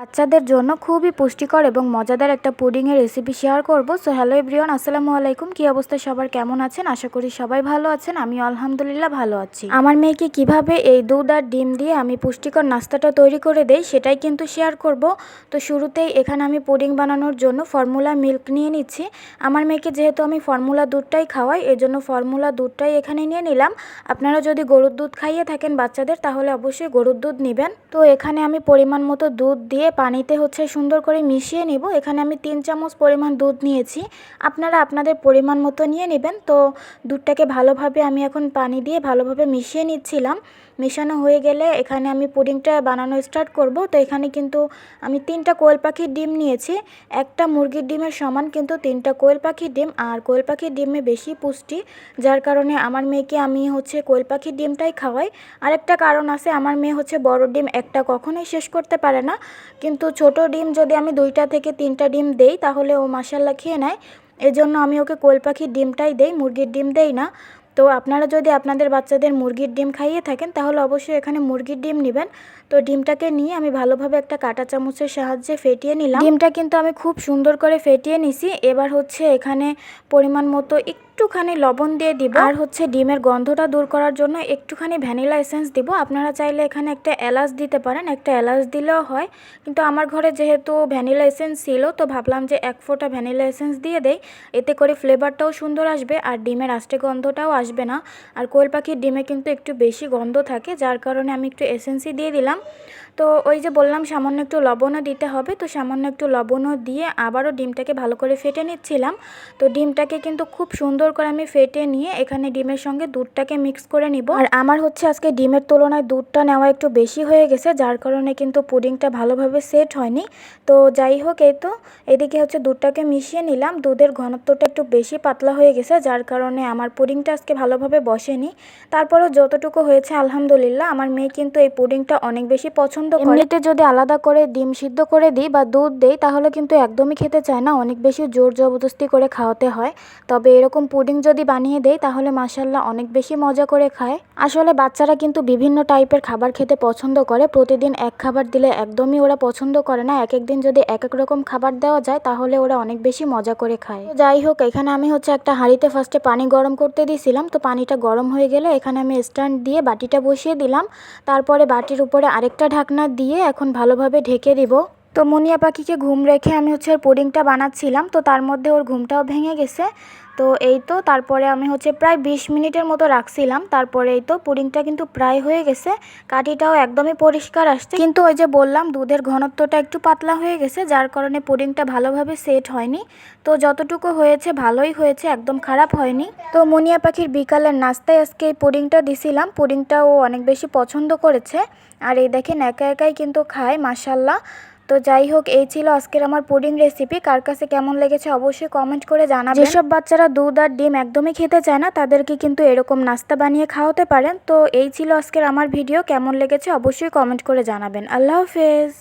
বাচ্চাদের জন্য খুবই পুষ্টিকর এবং মজাদার একটা পুডিংয়ের রেসিপি শেয়ার করব। সো হ্যালো এভরিওয়ান, আসসালামু আলাইকুম। কি অবস্থা সবার, কেমন আছেন? আশা করি সবাই ভালো আছেন। আমি আলহামদুলিল্লাহ ভালো আছি। আমার মেয়েকে কিভাবে এই দুধ আর ডিম দিয়ে আমি পুষ্টিকর নাস্তাটা তৈরি করে দেই সেটাই কিন্তু শেয়ার করব। তো শুরুতেই এখানে আমি পুডিং বানানোর জন্য ফর্মুলা মিল্ক নিয়ে নিচ্ছি। আমার মেয়েকে যেহেতু আমি ফর্মুলা দুধটাই খাওয়াই, এজন্য ফর্মুলা দুধটাই এখানে নিয়ে নিলাম। আপনারা যদি গরুর দুধ খাইয়ে থাকেন বাচ্চাদের, তাহলে অবশ্যই গরুর দুধ নেবেন। তো এখানে আমি পরিমাণ মতো দুধ দিয়ে পানিতে সুন্দর করে মিশিয়ে নিব। এখানে আমি 3 চামচ পরিমাণ দুধ নিয়েছি, আপনারা আপনাদের পরিমাণ মতো নিয়ে নেবেন। তো দুধটাকে ভালোভাবে আমি এখন পানি দিয়ে ভালোভাবে মিশিয়ে নিচ্ছিলাম। মেশানো হয়ে গেলে এখানে আমি পুডিংটা বানানো স্টার্ট করব। তো এখানে কিন্তু আমি 3টা কোয়েল পাখির ডিম নিয়েছি। একটা মুরগির ডিমের সমান কিন্তু 3টা কোয়েল পাখির ডিম, আর কোয়েল পাখির ডিমে বেশি পুষ্টি, যার কারণে আমার মেয়েকে আমি কোয়েল পাখির ডিমটাই খাওয়াই। আরেকটা কারণ আছে, আমার মেয়ে বড় ডিম একটা কখনোই শেষ করতে পারে না, কিন্তু ছোট ডিম যদি আমি 2টা থেকে 3টা ডিম দেই তাহলে ও মাশাআল্লাহ খেয়ে নেয়। এজন্য আমি ওকে কোয়েল পাখির ডিমটাই দেই, মুরগির ডিম দেই না। তো আপনারা যদি আপনাদের বাচ্চাদের মুরগির ডিম খাইয়ে থাকেন তাহলে অবশ্যই এখানে মুরগির ডিম নেবেন। তো ডিমটাকে নিয়ে আমি ভালোভাবে একটা কাঁটা চামচের সাহায্যে ফেটিয়ে নিলাম। ডিমটা কিন্তু আমি খুব সুন্দর করে ফেটিয়ে নিছি। এবার এখানে পরিমাণ মতো একটুখানি লবণ দিয়ে দিব, আর ডিমের গন্ধটা দূর করার জন্য একটুখানি ভ্যানিলা এসেন্স দিব। আপনারা চাইলে এখানে একটা এলাচ দিতে পারেন, একটা এলাচ দিলেও হয়, কিন্তু আমার ঘরে যেহেতু ভ্যানিলা এসেন্স ছিল তো ভাবলাম যে 1 ফোঁটা ভ্যানিলা এসেন্স দিয়ে দেই, এতে করে ফ্লেভারটাও সুন্দর আসবে আর ডিমের আষ্টে গন্ধটাও আসবে না। আর কোয়েল পাখির ডিমে কিন্তু একটু বেশি গন্ধ থাকে, যার কারণে আমি একটু এসেন্সই দিয়ে দিলাম। তো ওই যে বললাম সামান্য একটু লবণও দিতে হবে, তো সামান্য একটু লবণও দিয়ে আবারও ডিমটাকে ভালো করে ফেটে নিচ্ছিলাম। তো ডিমটাকে কিন্তু খুব সুন্দর করে আমি ফেটে নিয়ে এখানে ডিমের সঙ্গে দুধটাকে মিক্স করে নিব। আর আমার আজকে ডিমের তুলনায় দুধটা নেওয়া একটু বেশি হয়ে গেছে, যার কারণে কিন্তু পুডিংটা ভালোভাবে সেট হয়নি। তো যাই হোক, এই তো এদিকে দুধটাকে মিশিয়ে নিলাম। দুধের ঘনত্বটা একটু বেশি পাতলা হয়ে গেছে, যার কারণে আমার পুডিংটা আজকে ভালোভাবে বসেনি। তারপরেও যতটুকু হয়েছে আলহামদুলিল্লাহ। আমার মেয়ে কিন্তু এই পুডিংটা অনেক বেশি পছন্দ করে। এমনিতে যদি আলাদা করে ডিম সিদ্ধ করে দিই বা দুধ দেই তাহলে কিন্তু একদমই খেতে চায় না, অনেক বেশি জোর জবরদস্তি করে খাওয়াতে হয়। তবে এরকম পুডিং যদি বানিয়ে দেই তাহলে মাশাআল্লাহ অনেক বেশি মজা করে খায়। আসলে বাচ্চারা কিন্তু বিভিন্ন টাইপের খাবার খেতে পছন্দ করে, প্রতিদিন এক খাবার দিলে একদমই ওরা পছন্দ করে না। এক এক দিন যদি এক এক রকম খাবার দেওয়া যায় তাহলে ওরা অনেক বেশি মজা করে খায়। যাই হোক, এখানে আমি একটা হাঁড়িতে ফার্স্টে পানি গরম করতে দিয়েছিলাম। তো পানিটা গরম হয়ে গেলে এখানে আমি স্ট্যান্ড দিয়ে বাটিটা বসিয়ে দিলাম। তারপরে বাটির উপরে আরেকটা ঢাকনা দিয়ে এখন ভালোভাবে ঢেকে দিব। তো মুনিয়া পাখিকে ঘুম রেখে আমি ওর পুডিংটা বানাচ্ছিলাম, তো তার মধ্যে ওর ঘুমটাও ভেঙে গেছে। তো এই তো তারপরে আমি প্রায় 20 মিনিটের মতো রাখছিলাম। তারপরে এই তো পুডিংটা কিন্তু প্রায় হয়ে গেছে, কাঠিটাও একদমই পরিষ্কার আসছে, কিন্তু ওই যে বললাম দুধের ঘনত্বটা একটু পাতলা হয়ে গেছে, যার কারণে পুডিংটা ভালোভাবে সেট হয়নি। তো যতটুকু হয়েছে ভালোই হয়েছে, একদম খারাপ হয়নি। তো মুনিয়া পাখির বিকালের নাস্তায় আজকে এই পুডিংটা দিছিলাম। পুডিংটা ও অনেক বেশি পছন্দ করেছে, আর এই দেখেন একা একাই কিন্তু খায় মাশাআল্লাহ। তো যাই হোক, এই ছিল আজকের আমার পুডিং রেসিপি। কার কাছে কেমন লেগেছে অবশ্যই কমেন্ট করে জানাবেন। যেসব বাচ্চারা দুধ আর ডিম একদমই খেতে চায় না তাদেরকে কিন্তু এরকম নাস্তা বানিয়ে খাওয়াতে পারেন। তো এই ছিল আজকের আমার ভিডিও, কেমন লেগেছে অবশ্যই কমেন্ট করে জানাবেন। আল্লাহ হাফেজ।